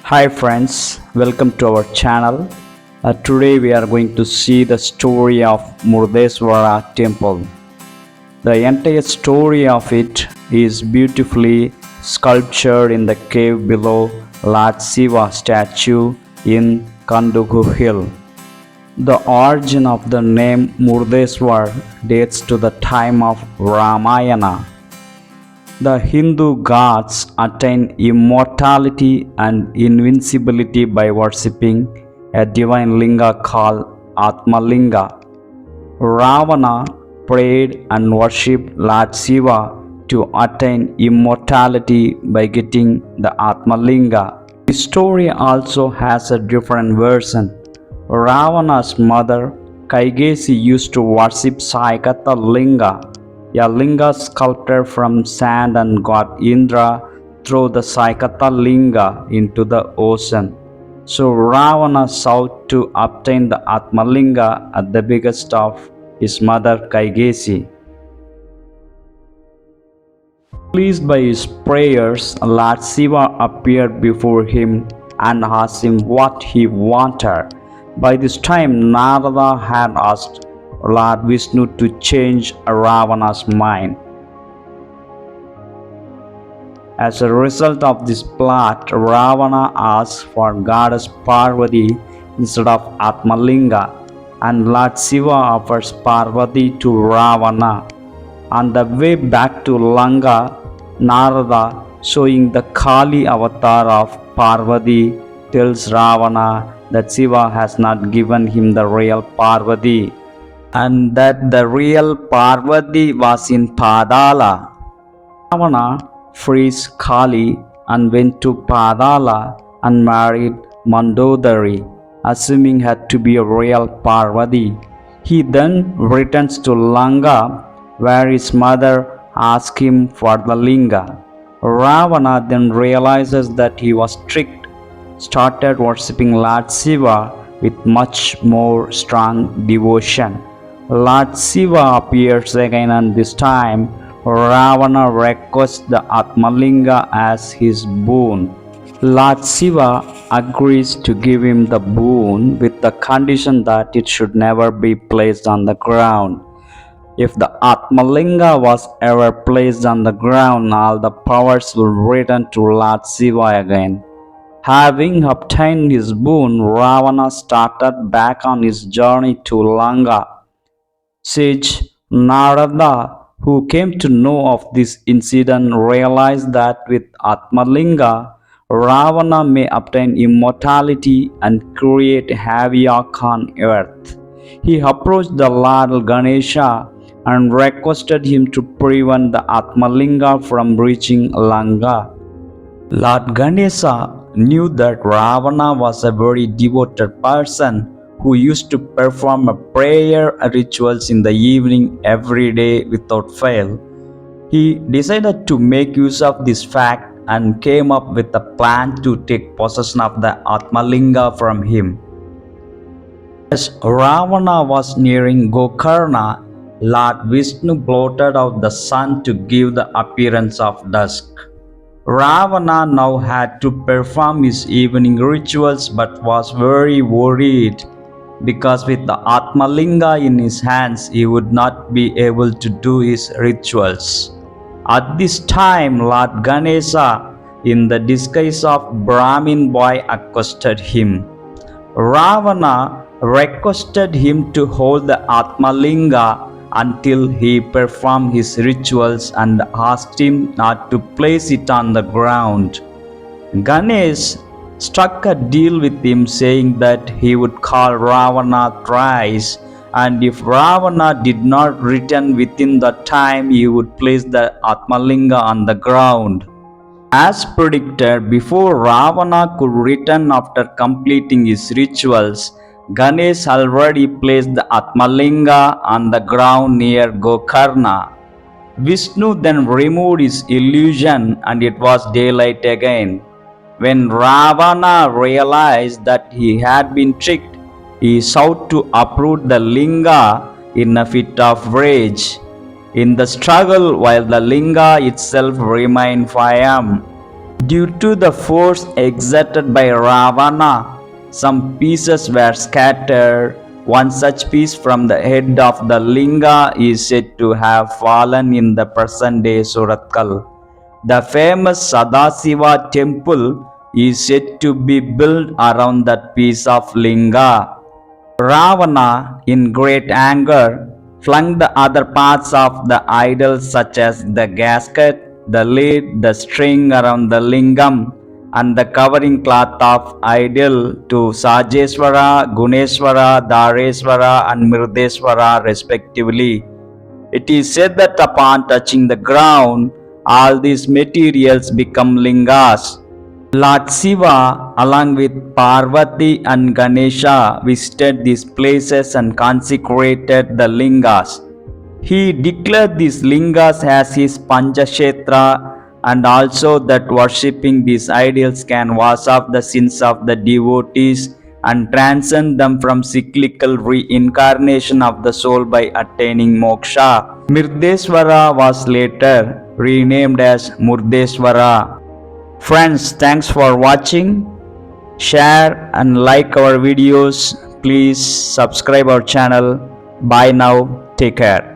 Hi friends, welcome to our channel. Today we are going to see the story of Murdeshwara temple. The entire story of it is beautifully sculptured in the cave below Lord Shiva statue in Kandugu hill. The origin of the name Murdeshwar dates to the time of Ramayana. The Hindu gods attain immortality and invincibility by worshipping a divine linga called Atmalinga. Ravana prayed and worshipped Lord Shiva to attain immortality by getting the Atmalinga. The story also has a different version. Ravana's mother Kaigesi used to worship Saikata Linga, a linga sculpted from sand, and god Indra threw the Saikata Linga into the ocean. So Ravana sought to obtain the Atmalinga at the behest of his mother Kaigesi. Pleased by his prayers, Lord Shiva appeared before him and asked him what he wanted. By this time, Narada had asked Lord Vishnu to change Ravana's mind. As a result of this plot, Ravana asked for goddess Parvati instead of Atmalinga, and Lord Shiva offers Parvati to Ravana. On the way back to Lanka, Narada, showing the Kali avatar of Parvati, tells Ravana that Shiva has not given him the real Parvati and that the real Parvati was in Padala. Ravana frees Kali and went to Padala and married Mandodari, assuming her to be a real Parvati. He then returns to Lanka, where his mother asks him for the linga. Ravana then realizes that he was tricked, started worshipping Lord Shiva with much more strong devotion. Lord Shiva appears again, and this time Ravana requests the Atmalinga as his boon. Lord Shiva agrees to give him the boon with the condition that it should never be placed on the ground. If the Atmalinga was ever placed on the ground, all the powers will return to Lord Shiva again. Having obtained his boon, Ravana started back on his journey to Lanka. Sage Narada, who came to know of this incident, realized that with Atmalinga, Ravana may obtain immortality and create havoc on earth. He approached the Lord Ganesha and requested him to prevent the Atmalinga from reaching Lanka. Lord Ganesha knew that Ravana was a very devoted person who used to perform prayer rituals in the evening every day without fail. He decided to make use of this fact and came up with a plan to take possession of the Atmalinga from him. As Ravana was nearing Gokarna, Lord Vishnu blotted out the sun to give the appearance of dusk. Ravana now had to perform his evening rituals but was very worried because with the Atmalinga in his hands he would not be able to do his rituals. At this time, Lord Ganesha, in the disguise of Brahmin boy, accosted him. Ravana requested him to hold the Atmalinga until he performed his rituals and asked him not to place it on the ground. Ganesh struck a deal with him, saying that he would call Ravana thrice, and if Ravana did not return within the time, he would place the Atmalinga on the ground. As predicted, before Ravana could return after completing his rituals, Ganesh already placed the Atmalinga on the ground near Gokarna. Vishnu then removed his illusion and it was daylight again. When Ravana realized that he had been tricked, he sought to uproot the linga in a fit of rage. In the struggle, while the linga itself remained firm, Due to the force exerted by Ravana, some pieces were scattered. One such piece from the head of the linga is said to have fallen in the present day Suratkal. The famous Sadasiva temple is said to be built around that piece of linga. Ravana, in great anger, flung the other parts of the idol such as the casket, the lid, the string around the lingam, and the covering cloth of idol to Shejjeshwara, Gunavanteshwara, Dhareshwar, and Murdeshwara respectively. It is said that upon touching the ground, all these materials become lingas. Lord Shiva, along with Parvati and Ganesha, visited these places and consecrated the lingas. He declared these lingas as his Panchakshetra, and also that worshipping these idols can wash off the sins of the devotees and transcend them from cyclical reincarnation of the soul by attaining moksha. Murdeshwara was later renamed as Murudeshwara. Friends, thanks for watching. Share and like our videos. Please subscribe our channel. Bye now. Take care.